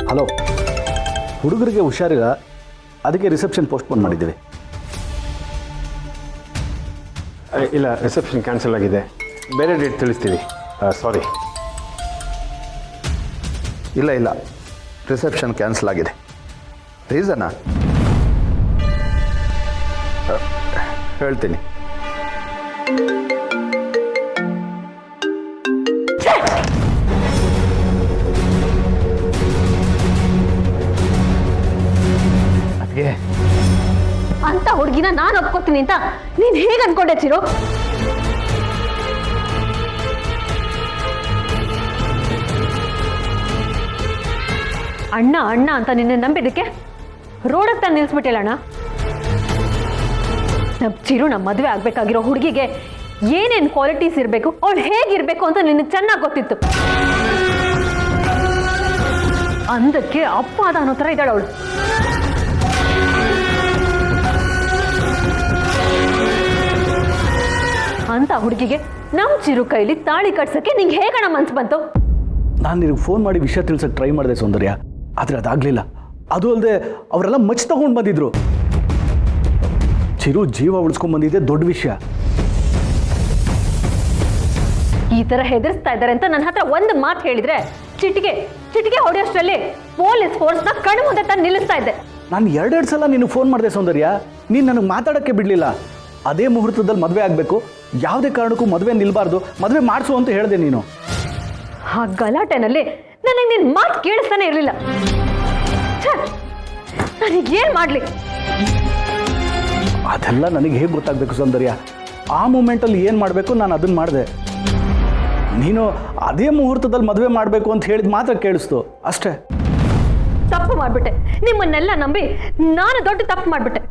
Hello, ಹುಡುಗರಿಗೆ ಹುಷಾರಿಲ್ಲ, ಅದಕ್ಕೆ ರಿಸೆಪ್ಷನ್ ಪೋಸ್ಟ್ಪೋನ್ ಮಾಡಿದ್ದೀವಿ. ಇಲ್ಲ, ರಿಸೆಪ್ಷನ್ ಕ್ಯಾನ್ಸಲ್ ಆಗಿದೆ, ಬೇರೆ ಡೇಟ್ ತಿಳಿಸ್ತೀವಿ. ಸಾರಿ. ಇಲ್ಲ, ರಿಸೆಪ್ಷನ್ ಕ್ಯಾನ್ಸಲ್ ಆಗಿದೆ. ರೀಸನಾ ಹೇಳ್ತೀನಿ. ಅಂತ ಹುಡುಗಿನ ನಾನು ಒಪ್ಕೋತೀನಿ ಅಂತ ನೀನ್ ಹೇಗೆ ಅನ್ಕೊಂಡೆ ಚಿರು? ಅಣ್ಣ ಅಣ್ಣ ಅಂತ ನಿನ್ನೆ ನಂಬಿದಕ್ಕೆ ರೋಡಕ್ಕೆ ತಂದು ನಿಲ್ಸ್ಬಿಟ್ಟಿಲ್ಲ ಅಣ್ಣ. ನಮ್ ಚಿರು ನಮ್ಮ ಮದುವೆ ಆಗ್ಬೇಕಾಗಿರೋ ಹುಡುಗಿಗೆ ಏನೇನ್ ಕ್ವಾಲಿಟೀಸ್ ಇರಬೇಕು, ಅವಳು ಹೇಗಿರ್ಬೇಕು ಅಂತ ನಿನಗೆ ಚೆನ್ನಾಗಿ ಗೊತ್ತಿತ್ತು. ಅಂದಕ್ಕೆ ಅಪ್ಪ ಅದ ಅನ್ನೋ ಥರ ಇದ್ದಾಳೆ ಅವಳು. ಅಂತ ಹುಡುಗಿಗೆ ನಮ್ಮ ಚಿರು ಕೈಲಿ ತಾಳಿ ಕಟ್ಸಕ್ಕೆ ನಿಂಗೆ ಹೇಗಣ ಮನ್ಸು ಬಂತು? ನಾನು ನಿನಗೆ ಫೋನ್ ಮಾಡಿ ವಿಷಯ ತಿಳ್ಸಕ್ಕೆ ಟ್ರೈ ಮಾಡಿದೆ ಸೌಂದರ್ಯ, ಆದರೆ ಅದಾಗಲಿಲ್ಲ. ಅದು ಅಲ್ಲದೆ ಅವರೆಲ್ಲ ಮಚ್ಚಿ ತಗೊಂಡು ಬಂದಿದ್ರು. ಚಿರು ಜೀವ ಉಳಿಸ್ಕೊಂಡು ಬಂದಿದ್ದೆ ದೊಡ್ಡ ವಿಷಯ. ಈ ಥರ ಹೆದರ್ಸ್ತಾ ಇದ್ದಾರೆ ಅಂತ ನನ್ನ ಹತ್ರ ಒಂದು ಮಾತು ಹೇಳಿದ್ರೆ ಚಿಟಿಕೆ ಹೊಡೆಯೋಷ್ಟರಲ್ಲಿ ಪೊಲೀಸ್ ಫೋರ್ಸ್ನ ಕಣ್ಣು ಮುಂದೆ ತಂದು ನಿಲ್ಲಿಸ್ತಾ ಇದ್ದೆ. ನಾನು ಎರಡೆರಡು ಸಲ ನಿನಗೆ ಫೋನ್ ಮಾಡಿದೆ ಸೌಂದರ್ಯ, ನೀನು ನನಗೆ ಮಾತಾಡೋಕ್ಕೆ ಬಿಡಲಿಲ್ಲ. ಅದೇ ಮುಹೂರ್ತದಲ್ಲಿ ಮದುವೆ ಆಗಬೇಕು, ಯಾವುದೇ ಕಾರಣಕ್ಕೂ ಮದುವೆ ನಿಲ್ಬಾರ್ದು, ಮದುವೆ ಮಾಡಿಸು ಅಂತ ಹೇಳಿದೆ ನೀನು. ಆ ಗಲಾಟೆನಲ್ಲಿ ನನಗೆ ನಿನ್ನ ಮಾತು ಕೇಳಿಸ್ತಾನೆ ಇರಲಿಲ್ಲ. ನನಗೇನು ಮಾಡಲಿ? ಅದೆಲ್ಲ ನನಗೆ ಹೇಗೆ ಗೊತ್ತಾಗಬೇಕು ಸೌಂದರ್ಯ? ಆ ಮೂಮೆಂಟಲ್ಲಿ ಏನು ಮಾಡಬೇಕು ನಾನು ಅದನ್ನು ಮಾಡಿದೆ. ನೀನು ಅದೇ ಮುಹೂರ್ತದಲ್ಲಿ ಮದುವೆ ಮಾಡಬೇಕು ಅಂತ ಹೇಳಿದ ಮಾತ್ರ ಕೇಳಿಸ್ತು ಅಷ್ಟೇ. ತಪ್ಪು ಮಾಡಿಬಿಟ್ಟೆ, ನಿಮ್ಮನ್ನೆಲ್ಲ ನಂಬಿ ನಾನು ದೊಡ್ಡ ತಪ್ಪು ಮಾಡಿಬಿಟ್ಟೆ.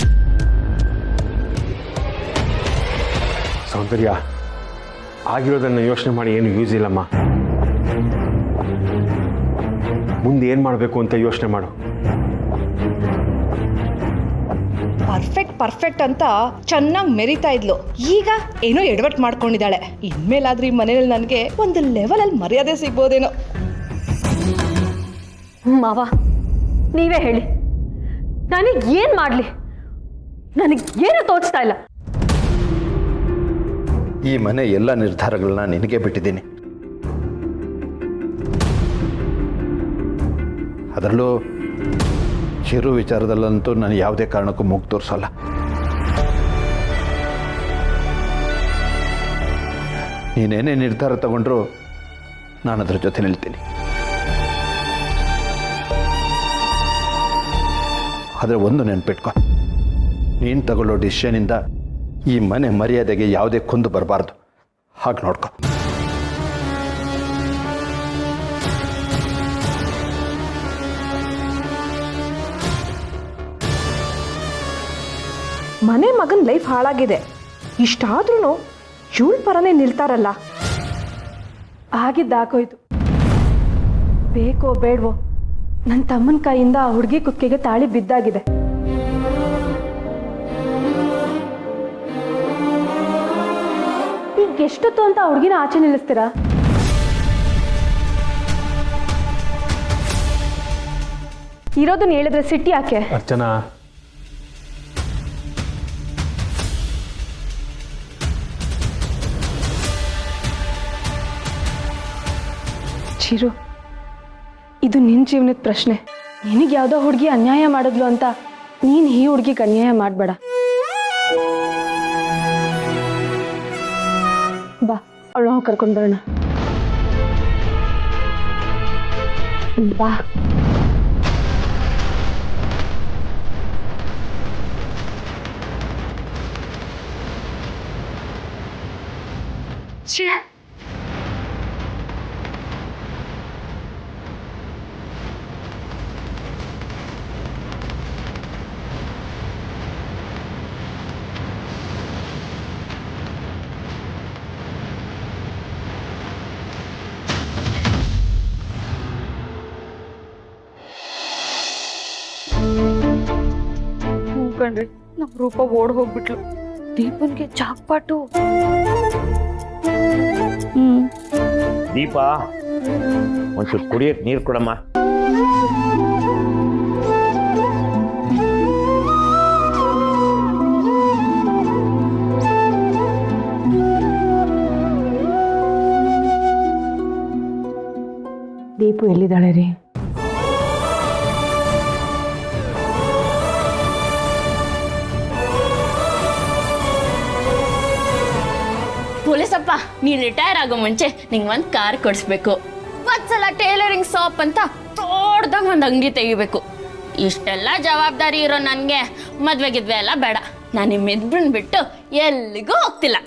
ಸೌಂದರ್ಯ, ಆಗಿರೋದನ್ನು ಯೋಚನೆ ಮಾಡಿ ಏನು ಯೂಸ್ ಇಲ್ಲಮ್ಮ. ಮುಂದೆ ಏನು ಮಾಡಬೇಕು ಅಂತ ಯೋಚನೆ ಮಾಡು. ಪರ್ಫೆಕ್ಟ್ ಅಂತ ಚೆನ್ನಾಗಿ ಮೆರಿತಾ ಇದ್ಲು. ಈಗ ಏನೋ ಎಡವಟ್ ಮಾಡ್ಕೊಂಡಿದ್ದಾಳೆ. ಇನ್ಮೇಲಾದ್ರೂ ಈ ಮನೇಲಿ ನನಗೆ ಒಂದು ಲೆವೆಲಲ್ಲಿ ಮರ್ಯಾದೆ ಸಿಗ್ಬೋದೇನೋ. ಮಾವ, ನೀವೇ ಹೇಳಿ, ನನಗೇನು ಮಾಡಲಿ? ನನಗೇನು ತೋಚ್ತಾ ಇಲ್ಲ. ಈ ಮನೆ ಎಲ್ಲ ನಿರ್ಧಾರಗಳನ್ನ ನಿನಗೆ ಬಿಟ್ಟಿದ್ದೀನಿ. ಅದರಲ್ಲೂ ಚಿರು ವಿಚಾರದಲ್ಲಂತೂ ನಾನು ಯಾವುದೇ ಕಾರಣಕ್ಕೂ ಮೂಗು ತೋರಿಸಲ್ಲ. ನೀನೇನೇ ನಿರ್ಧಾರ ತಗೊಂಡ್ರು ನಾನು ಅದರ ಜೊತೆ ನಿಲ್ತೀನಿ. ಆದರೆ ಒಂದು ನೆನ್ಪಿಟ್ಕೊ, ನೀನು ತಗೊಳ್ಳೋ ಡಿಸಿಷನಿಂದ ಈ ಮನೆ ಮರ್ಯಾದೆಗೆ ಯಾವುದೇ ಕುಂದು ಬರಬಾರ್ದು. ಹಾಗೆ ನೋಡ್ಕೊ. ಮನೆ ಮಗನ ಲೈಫ್ ಹಾಳಾಗಿದೆ, ಇಷ್ಟಾದ್ರೂ ಇವಳ ಪರನೇ ನಿಲ್ತಾರಲ್ಲ. ಆಗಿದ್ದಾಗೋಯ್ತು. ಬೇಕೋ ಬೇಡವೋ ನನ್ನ ತಮ್ಮನ ಕೈಯಿಂದ ಆ ಹುಡುಗಿ ಕುತ್ತಿಗೆಗೆ ತಾಳಿ ಬಿದ್ದಾಗಿದೆ. ಈಗ ಎಷ್ಟೊತ್ತು ಅಂತ ಆ ಹುಡುಗಿನ ಆಚೆ ನಿಲ್ಲಿಸ್ತೀರಾ? ಇರೋದನ್ನ ಹೇಳಿದ್ರೆ ಸಿಟ್ಟಿ ಯಾಕೆ? ಅರ್ಚನಾ, ಚಿರು, ಇದು ನಿನ್ನ ಜೀವನದ ಪ್ರಶ್ನೆ. ನಿನಗೆ ಯಾವುದೋ ಹುಡುಗಿ ಅನ್ಯಾಯ ಮಾಡಿದ್ಲು ಅಂತ ನೀನು ಈ ಹುಡುಗಿಗೆ ಅನ್ಯಾಯ ಮಾಡಬೇಡ. ಬಾ, ಅವಳು ಕರ್ಕೊಂಡು ಬರೋಣ. ಬಾ. ಕಣ್ರಿ, ನಮ್ಮ ರೂಪ ಓಡ್ ಹೋಗ್ಬಿಟ್ಲು. ದೀಪನ್ಗೆ ಜಾಕ್ಪಾಟು. ದೀಪ ಒಂಚೂರು ಕುಡಿಯಕ್ಕೆ ನೀರು ಕೊಡಮ್ಮ. ದೀಪು ಎಲ್ಲಿದ್ದಾಳೆ ರೀ? ಪೊಲೀಸಪ್ಪ, ನೀ ರಿಟೈರ್ ಆಗೋ ಮುಂಚೆ ನಿಂಗೆ ಒಂದು ಕಾರ್ ಕೊಡಿಸ್ಬೇಕು. ಒಂದ್ಸಲ ಟೇಲರಿಂಗ್ ಶಾಪ್ ಅಂತ ದೊಡ್ಡದಾಗ ಒಂದು ಅಂಗಡಿ ತೆಗಿಬೇಕು. ಇಷ್ಟೆಲ್ಲ ಜವಾಬ್ದಾರಿ ಇರೋ ನನಗೆ ಮದ್ವೆ ಗಿದ್ವೆ ಎಲ್ಲ ಬೇಡ. ನಾನು ನಿಮ್ಮಿಬ್ಬರನ್ನ ಬಿಟ್ಟು ಎಲ್ಲಿಗೂ ಹೋಗ್ತಿಲ್ಲ.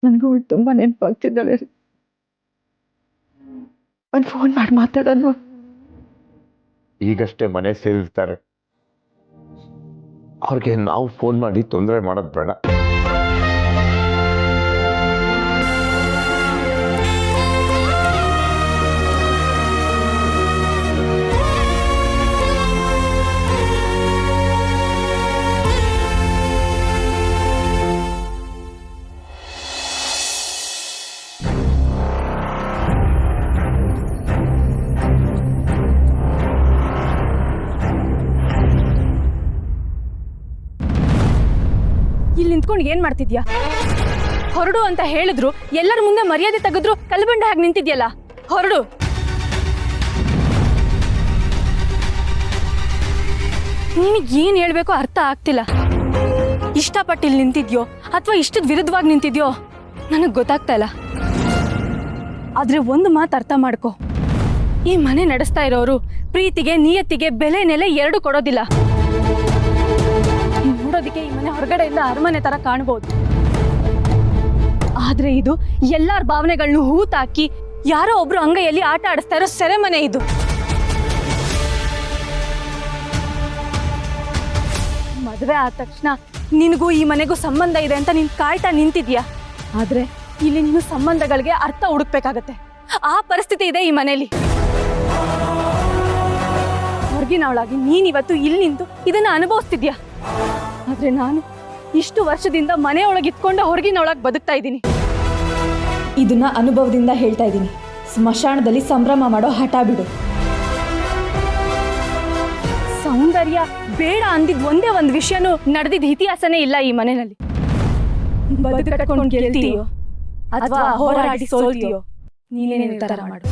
ನನಗೂ ಅವಳು ತುಂಬ ನೆನಪಾಗ್ತಿದ್ದಾಳೆ ರೀ. ಒಂದು ಫೋನ್ ಮಾಡಿ ಮಾತಾಡೋಣ. ಈಗಷ್ಟೇ ಮನೆ ಸೇರಿರ್ತಾರೆ, ಅವ್ರಿಗೆ ನಾವು ಫೋನ್ ಮಾಡಿ ತೊಂದರೆ ಮಾಡೋದು ಬೇಡ. ಇಲ್ಲಿ ನಿಂತ್ಕೊಂಡು ಏನ್ ಮಾಡ್ತಿದ್ಯಾ? ಹೊರಡು ಅಂತ ಹೇಳಿದ್ರು, ಎಲ್ಲರ ಮುಂದೆ ಮರ್ಯಾದೆ ತೆಗೆದ್ರು, ಕಲ್ಬಂಡೆ ಹಾಗೆ ನಿಂತಿದ್ಯಲ್ಲ, ಹೊರಡು. ನಿನಗೆ ಏನ್ ಹೇಳ್ಬೇಕೋ ಅರ್ಥ ಆಗ್ತಿಲ್ಲ. ಇಷ್ಟಪಟ್ಟು ಇಲ್ಲಿ ನಿಂತಿದ್ಯೋ ಅಥವಾ ಇಷ್ಟದ ವಿರುದ್ಧವಾಗಿ ನಿಂತಿದ್ಯೋ ನನಗೆ ಗೊತ್ತಾಗ್ತಾ ಇಲ್ಲ. ಆದ್ರೆ ಒಂದು ಮಾತು ಅರ್ಥ ಮಾಡ್ಕೊ, ಈ ಮನೆ ನಡೆಸ್ತಾ ಇರೋರು ಪ್ರೀತಿಗೆ ನಿಯತ್ತಿಗೆ ಬೆಲೆ ನೆಲೆ ಎರಡು ಕೊಡೋದಿಲ್ಲ. ನೋಡೋದಕ್ಕೆ ಈ ಮನೆ ಹೊರಗಡೆಯಿಂದ ಅರಮನೆ ತರ ಕಾಣಬಹುದು, ಆದ್ರೆ ಇದು ಎಲ್ಲಾರ ಭಾವನೆಗಳನ್ನ ಹೂತಾಕಿ ಯಾರೋ ಒಬ್ರು ಅಂಗೈಯಲ್ಲಿ ಆಟ ಆಡಿಸ್ತಾ ಇರೋ ಸೆರೆಮನೆ ಇದು. ಮದುವೆ ಆದ ತಕ್ಷಣ ನಿನಗೂ ಈ ಮನೆಗೂ ಸಂಬಂಧ ಇದೆ ಅಂತ ನೀನ್ ಕಾಯ್ತಾ ನಿಂತಿದ್ಯಾ. ಆದ್ರೆ ಇಲ್ಲಿ ನೀನು ಸಂಬಂಧಗಳಿಗೆ ಅರ್ಥ ಹುಡುಕ್ಬೇಕಾಗತ್ತೆ. ಆ ಪರಿಸ್ಥಿತಿ ಇದೆ ಈ ಮನೆಯಲ್ಲಿ. ಹೊರಗಿನವಳಾಗಿ ನೀನಿವತ್ತು ಇಲ್ಲಿ ನಿಂತು ಇದನ್ನ ಅನುಭವಿಸ್ತಿದ್ಯಾ. ಆದ್ರೆ ನಾನು ಇಷ್ಟು ವರ್ಷದಿಂದ ಮನೆಯೊಳಗೆ ಇಟ್ಕೊಂಡು ಹೊರಗಿನೊಳಗೆ ಬದುಕ್ತಾ ಇದ್ದೀನಿ. ಇದನ್ನ ಅನುಭವದಿಂದ ಹೇಳ್ತಾ ಇದ್ದೀನಿ. ಸ್ಮಶಾನದಲ್ಲಿ ಸಂಭ್ರಮ ಮಾಡೋ ಹಠ ಬಿಡು. ಸೌಂದರ್ಯ ಬೇಡ ಅಂದಿದ್ ಒಂದೇ ಒಂದು ವಿಷಯನೂ ನಡೆದಿದ್ದ ಇತಿಹಾಸನೇ ಇಲ್ಲ ಈ ಮನೆಯಲ್ಲಿ. ಬದುಕಟ್ಕೊಂಡು ಗೆಲ್ತೀಯೋ ಅಥವಾ ಹೋರಾಡಿ ಸೋಲ್ತೀಯೋ, ನೀನೇ ನಿರ್ಧಾರ ಮಾಡು.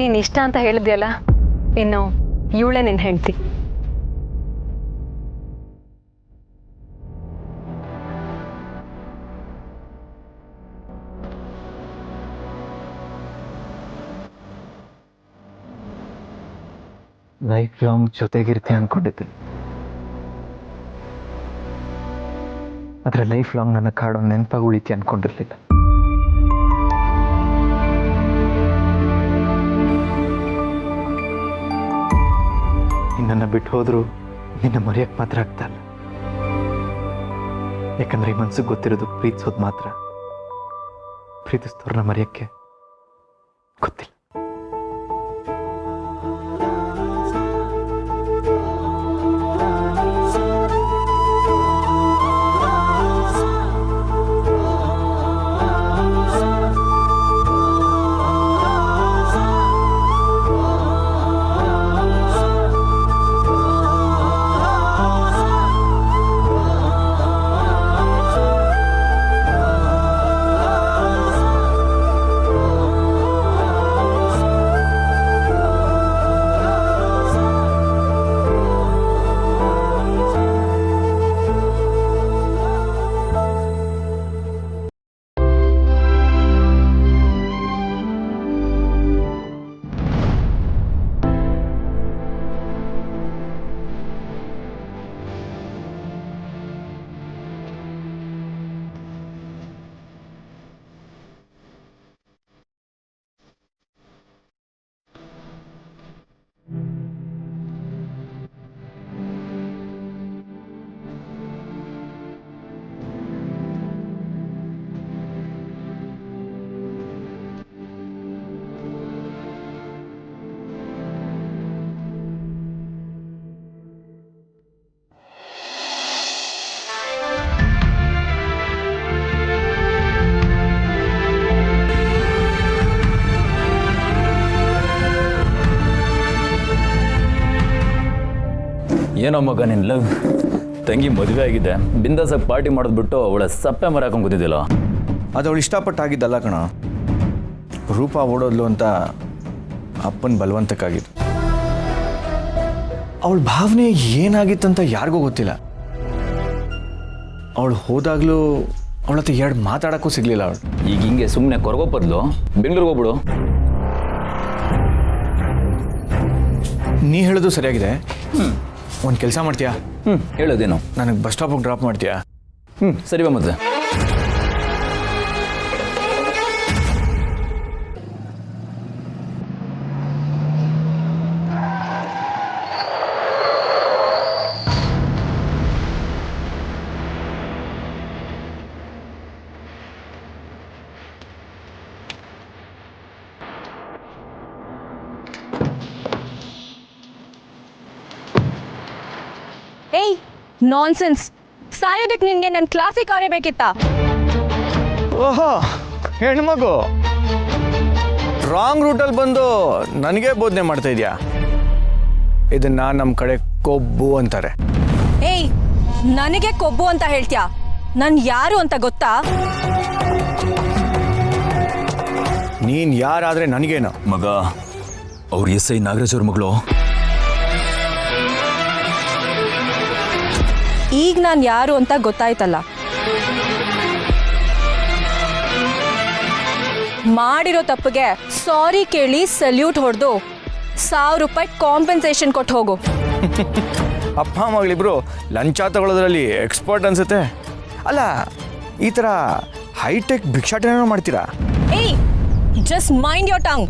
ನೀನು ಇಷ್ಟ ಅಂತ ಹೇಳಿದ್ಯಲ್ಲ, ಇನ್ನು ಇವಳೇ ನಿನ್ನ ಹೆಂಡ್ತಿ. ಲೈಫ್ ಲಾಂಗ್ ಜೊತೆಗಿರ್ತಿ ಅನ್ಕೊಂಡಿದ್ದೆ, ಆದ್ರೆ ಲೈಫ್ ಲಾಂಗ್ ನನ್ನ ಕಾಡೋ ನೆನಪಾಗಿ ಉಳಿತಿ ಅನ್ಕೊಂಡಿರ್ಲಿಲ್ಲ. ನನ್ನ ಬಿಟ್ಟು ಹೋದರೂ ನಿನ್ನ ಮರೆಯೋಕ್ಕೆ ಮಾತ್ರ ಆಗ್ತಾ ಇಲ್ಲ. ಯಾಕಂದ್ರೆ ಈ ಮನ್ಸಿಗೆ ಗೊತ್ತಿರೋದು ಪ್ರೀತಿಸೋದು ಮಾತ್ರ. ಪ್ರೀತಿಸ್ತವ್ರನ್ನ ಮರೆಯೋಕ್ಕೆ ಗೊತ್ತಿಲ್ಲ. ಏನೋ ಮಗ ನಿನ್ನ ಲವ್ ತಂಗಿ ಮದುವೆ ಆಗಿದೆ, ಬಿಂದಾಸಾಗಿ ಪಾರ್ಟಿ ಮಾಡೋದು ಬಿಟ್ಟು ಅವಳ ಸಪ್ಪೆ ಮರ ಹಾಕೊಂಡು ಕೂತಿದ್ದಿಲ್ಲ. ಅದು ಅವಳು ಇಷ್ಟಪಟ್ಟಾಗಿದ್ದಲ್ಲ ಕಣ. ರೂಪ ಓಡೋದ್ಲು ಅಂತ ಅಪ್ಪನ ಬಲವಂತಕ್ಕಾಗಿದ್ದು. ಅವಳ ಭಾವನೆ ಏನಾಗಿತ್ತಂತ ಯಾರಿಗೂ ಗೊತ್ತಿಲ್ಲ. ಅವಳು ಹೋದಾಗಲೂ ಅವಳ ಹತ್ರ ಎರಡು ಮಾತಾಡೋಕ್ಕೂ ಸಿಗಲಿಲ್ಲ ಅವಳು. ಈಗ ಹಿಂಗೆ ಸುಮ್ಮನೆ ಕೊರಗೋ ಬದಲು ಬೆಂಗಳೂರಿಗೆ ಹೋಗ್ಬಿಡು. ನೀ ಹೇಳೋದು ಸರಿಯಾಗಿದೆ. ಒಂದು ಕೆಲಸ ಮಾಡ್ತೀಯಾ? ಹೇಳೋದೇನು? ನನಗೆ ಬಸ್ ಸ್ಟಾಪಿಗೆ ಡ್ರಾಪ್ ಮಾಡ್ತೀಯಾ? ಸರಿ ಬಾ ಮತ್ತೆ. ಏಯ್ ನಾನ್ಸೆನ್ಸ್, ಸಾಯೋದಕ್ಕೆ ನಿನ್ಗೆ ನನ್ನ ಕ್ಲಾಸಿಗೆ ಕರೆಯಬೇಕಿತ್ತ? ಓಹೋ, ಹೆಣ್ಮಗು ರಾಂಗ್ ರೂಟಲ್ಲಿ ಬಂದು ನನಗೆ ಬೋಧನೆ ಮಾಡ್ತಾ ಇದೆಯಾ? ಇದನ್ನ ನಮ್ಮ ಕಡೆ ಕೊಬ್ಬು ಅಂತಾರೆ. ಏಯ್, ನನಗೆ ಕೊಬ್ಬು ಅಂತ ಹೇಳ್ತೀಯಾ? ನಾನು ಯಾರು ಅಂತ ಗೊತ್ತಾ? ನೀನು ಯಾರಾದ್ರೆ ನನಗೇನು? ಮಗ, ಅವ್ರ ಎಸ್ ಐ ನಾಗರಾಜ್ ಅವ್ರ ಮಗಳು. ಈಗ ನಾನು ಯಾರು ಅಂತ ಗೊತ್ತಾಯ್ತಲ್ಲ. ಮಾಡಿರೋ ತಪ್ಪಿಗೆ ಸಾರಿ ಕೇಳಿ ಸಲ್ಯೂಟ್ ಹೊಡೆದು 1000 ರೂಪಾಯಿ ಕಾಂಪೆನ್ಸೇಷನ್ ಕೊಟ್ಟು ಹೋಗು. ಅಪ್ಪ ಮಗಳಿಬ್ರು ಲಂಚ ತಗೊಳ್ಳೋದ್ರಲ್ಲಿ ಎಕ್ಸ್ಪರ್ಟ್ ಅನ್ಸುತ್ತೆ. ಅಲ್ಲ, ಈ ಥರ ಹೈಟೆಕ್ ಭಿಕ್ಷಾಟನೆ ಮಾಡ್ತೀರಾ? ಏಯ್, ಜಸ್ಟ್ ಮೈಂಡ್ ಯೋರ್ ಟಂಗ್.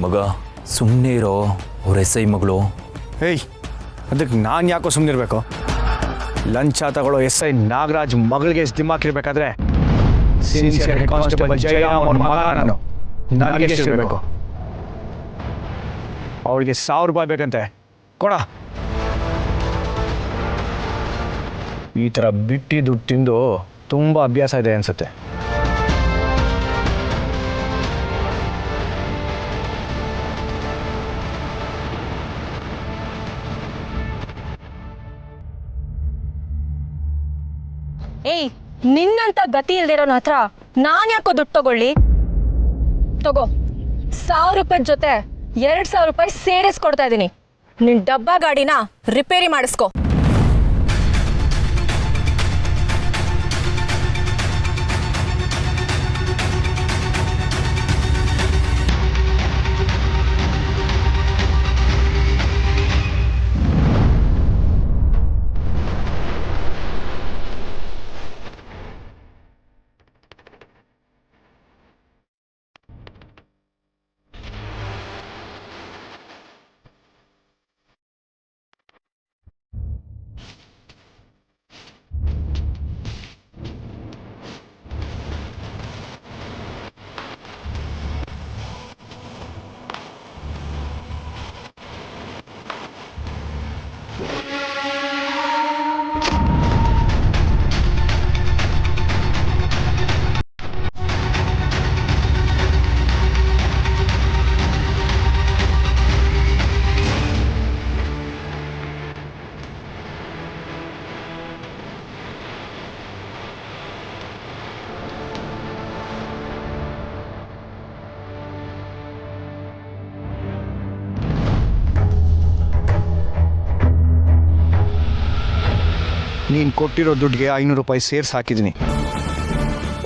ಮಗ ಸುಮ್ಮನೆ ಇರೋ, ಅವ್ರ ಎಸ್ ಐ ಮಗಳು. ಏಯ್, ಅದಕ್ಕೆ ನಾನು ಯಾಕೋ ಸುಮ್ಮನಿರ್ಬೇಕು? ಲಂಚ ತಗೊಳ್ಳೋ ಎಸ್ ಐ ನಾಗರಾಜ್ ಮಗಳಿಗೆ ದಿಮಾಕಿರ್ಬೇಕಾದ್ರೆ ಸಿನ್ಸಿಯರ್ ಹೆಡ್ ಕಾನ್ಸ್ಟೇಬಲ್ ಜಯ ಅವ್ರ ಮಗ ನಾನು. ನನಗೆ ಎಷ್ಟಿರಬೇಕು? ಅವಳಿಗೆ 1000 ರೂಪಾಯಿ ಬೇಕಂತೆ, ಕೊಡ. ಈ ಥರ ಬಿಟ್ಟಿ ದುಡ್ಡು ತಿಂದು ತುಂಬ ಅಭ್ಯಾಸ ಇದೆ ಅನ್ಸುತ್ತೆ. ಏಯ್, ನಿನ್ನಂತ ಗತಿ ಇಲ್ದಿರೋನ ಹತ್ರ ನಾನು ಯಾಕೋ ದುಡ್ಡು ತಗೊಳ್ಳಿ? ತಗೋ, 1000 ರೂಪಾಯಿ ಜೊತೆ 2000 ರೂಪಾಯಿ ಸೇರಿಸ್ಕೊಡ್ತಾ ಇದ್ದೀನಿ. ನಿನ್ನ ಡಬ್ಬಾ ಗಾಡಿನ ರಿಪೇರಿ ಮಾಡಿಸ್ಕೊ. ನೀನು ಕೊಟ್ಟಿರೋ ದುಡ್ಡಿಗೆ 500 ರೂಪಾಯಿ ಸೇರಿಸಿ ಹಾಕಿದ್ದೀನಿ.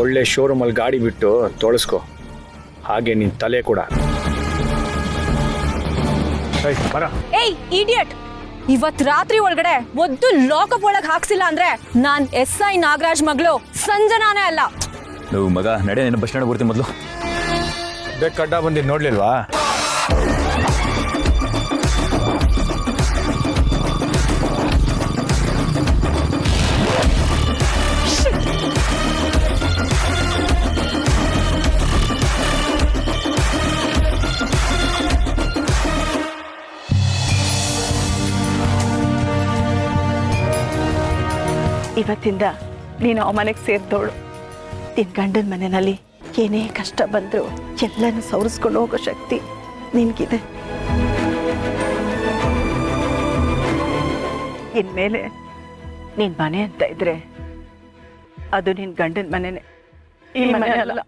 ಒಳ್ಳೆ ಶೋರೂಮಲ್ಲಿ ಗಾಡಿ ಬಿಟ್ಟು ತೊಳಸ್ಕೊ, ಹಾಗೆ ನಿನ್ನ ತಲೆ ಕೂಡ. ಬರ. ಏಯ್ ಇಡಿಯಟ್, ಇವತ್ ರಾತ್ರಿ ಒಳಗಡೆ ಒದ್ದು ಲಾಕಪ್ ಒಳಗೆ ಹಾಕ್ಸಿಲ್ಲ ಅಂದ್ರೆ ನಾನ್ SI ನಾಗರಾಜ್ ಮಗಳು ಸಂಜನಾನೇ ಅಲ್ಲ. ನೀವು ಮಗ ನಡೆ, ನಿನ್ನ ಬಸ್ ಸ್ಟ್ಯಾಂಡ್ ಬರ್ತೀನಿ ಮೊದಲು. ಬೆಕ್ಕಡ್ಡ ಬಂದಿದ್ದು ನೋಡ್ಲಿಲ್ವಾ? ಇವತ್ತಿಂದ ನೀನು ಆ ಮನೆಗೆ ಸೇರಿದವಳು. ನಿನ್ನ ಗಂಡನ ಮನೆಯಲ್ಲಿ ಏನೇ ಕಷ್ಟ ಬಂದರೂ ಎಲ್ಲನೂ ಸವರಿಸ್ಕೊಂಡು ಹೋಗೋ ಶಕ್ತಿ ನಿನಗಿದೆ. ಇನ್ಮೇಲೆ ನಿನ್ನ ಮನೆ ಅಂತ ಇದ್ರೆ ಅದು ನಿನ್ನ ಗಂಡನ ಮನೆನೇ, ಈ ಮನೆ ಅಲ್ಲ.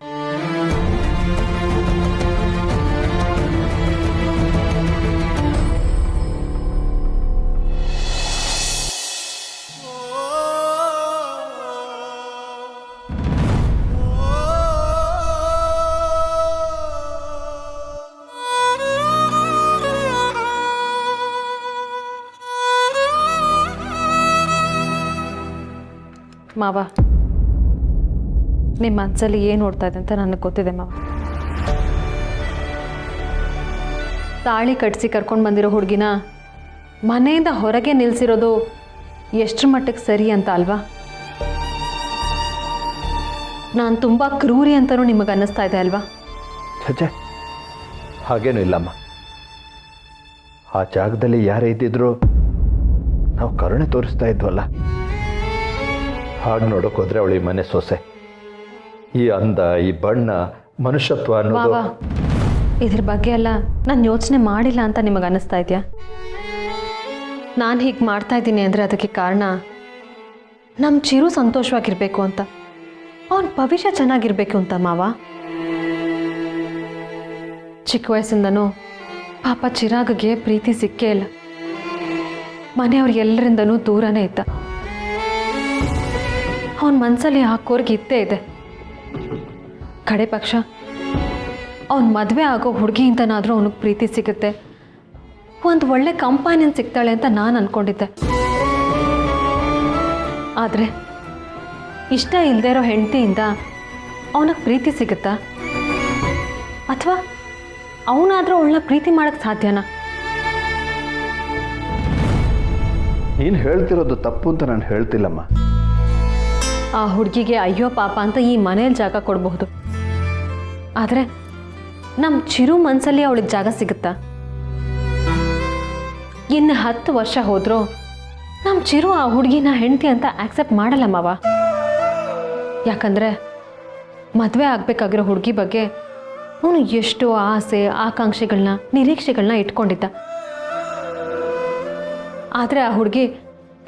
ಮಾವ, ನಿಮ್ಮ ಮನಸ್ಸಲ್ಲಿ ಏನು ಓಡ್ತಾ ಇದೆ ಅಂತ ನನಗೆ ಗೊತ್ತಿದೆ ಮಾವ. ತಾಳಿ ಕಟ್ಟಿಸಿ ಕರ್ಕೊಂಡು ಬಂದಿರೋ ಹುಡುಗಿನ ಮನೆಯಿಂದ ಹೊರಗೆ ನಿಲ್ಲಿಸಿರೋದು ಎಷ್ಟರ ಮಟ್ಟಿಗೆ ಸರಿ ಅಂತ ಅಲ್ವಾ? ನಾನು ತುಂಬ ಕ್ರೂರಿ ಅಂತಲೂ ನಿಮಗೆ ಅನ್ನಿಸ್ತಾ ಇದೆ ಅಲ್ವಾ? ಛೆ, ಹಾಗೇನೂ ಇಲ್ಲಮ್ಮ. ಆ ಜಾಗದಲ್ಲಿ ಯಾರೇ ಇದ್ದಿದ್ರು ನಾವು ಕರುಣೆ ತೋರಿಸ್ತಾ ಇದ್ವಲ್ಲ. ಹಾಗೆ ನೋಡೋಕೆ ಹೋದ್ರೆ ಅವಳು ಈ ಮನೆ ಸೊಸೆ. ಈ ಅಂದ, ಈ ಬಣ್ಣ, ಮನುಷ್ಯತ್ವ ಅನ್ನೋದು. ಮಾವ, ಇದ್ರ ಬಗ್ಗೆ ಎಲ್ಲ ನಾನು ಯೋಚನೆ ಮಾಡಿಲ್ಲ ಅಂತ ನಿಮಗೆ ಅನ್ನಿಸ್ತಾ ಇದೆಯಾ? ನಾನು ಹೀಗೆ ಮಾಡ್ತಾ ಇದ್ದೀನಿ ಅಂದರೆ ಅದಕ್ಕೆ ಕಾರಣ ನಮ್ಮ ಚಿರು ಸಂತೋಷವಾಗಿರಬೇಕು ಅಂತ, ಅವನ ಭವಿಷ್ಯ ಚೆನ್ನಾಗಿರಬೇಕು ಅಂತ ಮಾವ. ಚಿಕ್ಕ ವಯಸ್ಸಿಂದನೂ ಪಾಪ ಚಿರಾಗ್ಗೆ ಪ್ರೀತಿ ಸಿಕ್ಕೇ ಇಲ್ಲ. ಮನೆಯವ್ರಿಗೆಲ್ಲರಿಂದನೂ ದೂರನೇ ಇದ್ದ. ಅವನ ಮನಸ್ಸಲ್ಲಿ ಆ ಕೋರಿಕೆ ಇತ್ತೇ ಇದೆ. ಕಡೆ ಪಕ್ಷ ಅವನ ಮದುವೆ ಆಗೋ ಹುಡುಗಿಯಿಂದನಾದರೂ ಅವನಿಗೆ ಪ್ರೀತಿ ಸಿಗುತ್ತೆ, ಒಂದು ಒಳ್ಳೆ ಕಂಪಾನಿಯನ್ ಸಿಗ್ತಾಳೆ ಅಂತ ನಾನು ಅಂದ್ಕೊಂಡಿದ್ದೆ. ಆದರೆ ಇಷ್ಟ ಇಲ್ಲದೆ ಇರೋ ಹೆಂಡತಿಯಿಂದ ಅವನಿಗೆ ಪ್ರೀತಿ ಸಿಗುತ್ತಾ? ಅಥವಾ ಅವನಾದರೂ ಅವಳನ್ನ ಪ್ರೀತಿ ಮಾಡೋಕ್ಕೆ ಸಾಧ್ಯನಾ? ನೀನು ಹೇಳ್ತಿರೋದು ತಪ್ಪು ಅಂತ ನಾನು ಹೇಳ್ತಿಲ್ಲಮ್ಮ. ಆ ಹುಡುಗಿಗೆ ಅಯ್ಯೋ ಪಾಪ ಅಂತ ಈ ಮನೇಲಿ ಜಾಗ ಕೊಡಬಹುದು, ಆದರೆ ನಮ್ಮ ಚಿರು ಮನಸ್ಸಲ್ಲಿ ಅವಳಿಗೆ ಜಾಗ ಸಿಗುತ್ತಾ? ಇನ್ನು 10 ವರ್ಷ ಹೋದರೂ ನಮ್ಮ ಚಿರು ಆ ಹುಡುಗಿನ ಹೆಂಡತಿ ಅಂತ ಆಕ್ಸೆಪ್ಟ್ ಮಾಡಲ್ಲ ಮಾವ. ಯಾಕಂದರೆ ಮದುವೆ ಆಗಬೇಕಾಗಿರೋ ಹುಡುಗಿ ಬಗ್ಗೆ ಅವನು ಎಷ್ಟು ಆಸೆ, ಆಕಾಂಕ್ಷೆಗಳನ್ನ, ನಿರೀಕ್ಷೆಗಳನ್ನ ಇಟ್ಕೊಂಡಿದ್ದ. ಆದರೆ ಆ ಹುಡುಗಿ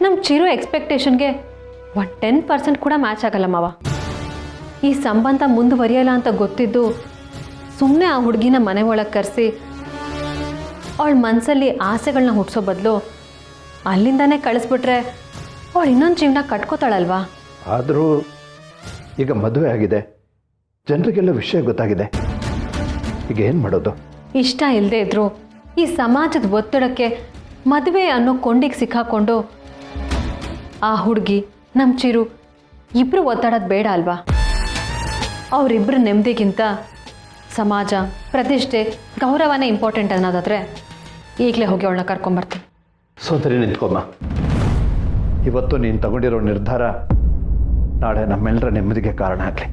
ನಮ್ಮ ಚಿರು ಎಕ್ಸ್ಪೆಕ್ಟೇಷನ್ಗೆ 10% ಕೂಡ ಮ್ಯಾಚ್ ಆಗಲ್ಲ ಮಾವ. ಈ ಸಂಬಂಧ ಮುಂದುವರಿಯಲ್ಲ ಅಂತ ಗೊತ್ತಿದ್ದು ಸುಮ್ಮನೆ ಆ ಹುಡುಗಿನ ಮನೆ ಒಳಗೆ ಕರೆಸಿ ಅವಳ ಮನಸ್ಸಲ್ಲಿ ಆಸೆಗಳನ್ನ ಹುಟ್ಟಿಸೋ ಬದಲು ಅಲ್ಲಿಂದಾನೇ ಕಳಿಸ್ಬಿಟ್ರೆ ಅವಳು ಇನ್ನೊಂದು ಜೀವನ ಕಟ್ಕೋತಾಳಲ್ವಾ? ಆದರೂ ಈಗ ಮದುವೆ ಆಗಿದೆ, ಜನರಿಗೆಲ್ಲ ವಿಷಯ ಗೊತ್ತಾಗಿದೆ. ಈಗ ಏನು ಮಾಡೋದು? ಇಷ್ಟ ಇಲ್ಲದೆ ಇದ್ರು ಈ ಸಮಾಜದ ಒತ್ತಡಕ್ಕೆ ಮದುವೆ ಅನ್ನೋ ಕೊಂಡಿಗೆ ಸಿಕ್ಕಾಕೊಂಡು ಆ ಹುಡುಗಿ, ನಮ್ಮ ಚಿರು ಇಬ್ಬರು ಒತ್ತಡೋದು ಬೇಡ ಅಲ್ವಾ? ಅವರಿಬ್ಬರು ನೆಮ್ಮದಿಗಿಂತ ಸಮಾಜ, ಪ್ರತಿಷ್ಠೆ, ಗೌರವನೇ ಇಂಪಾರ್ಟೆಂಟ್ ಅನ್ನೋದಾದರೆ ಈಗಲೇ ಹೋಗಿ ಅವಳನ್ನ ಕರ್ಕೊಂಬರ್ತೀನಿ. ಸೋದರಿ ನಿಂತ್ಕೊಮ್ಮ. ಇವತ್ತು ನೀನು ತಗೊಂಡಿರೋ ನಿರ್ಧಾರ ನಾಳೆ ನಮ್ಮೆಲ್ಲರ ನೆಮ್ಮದಿಗೆ ಕಾರಣ ಆಗಲಿ.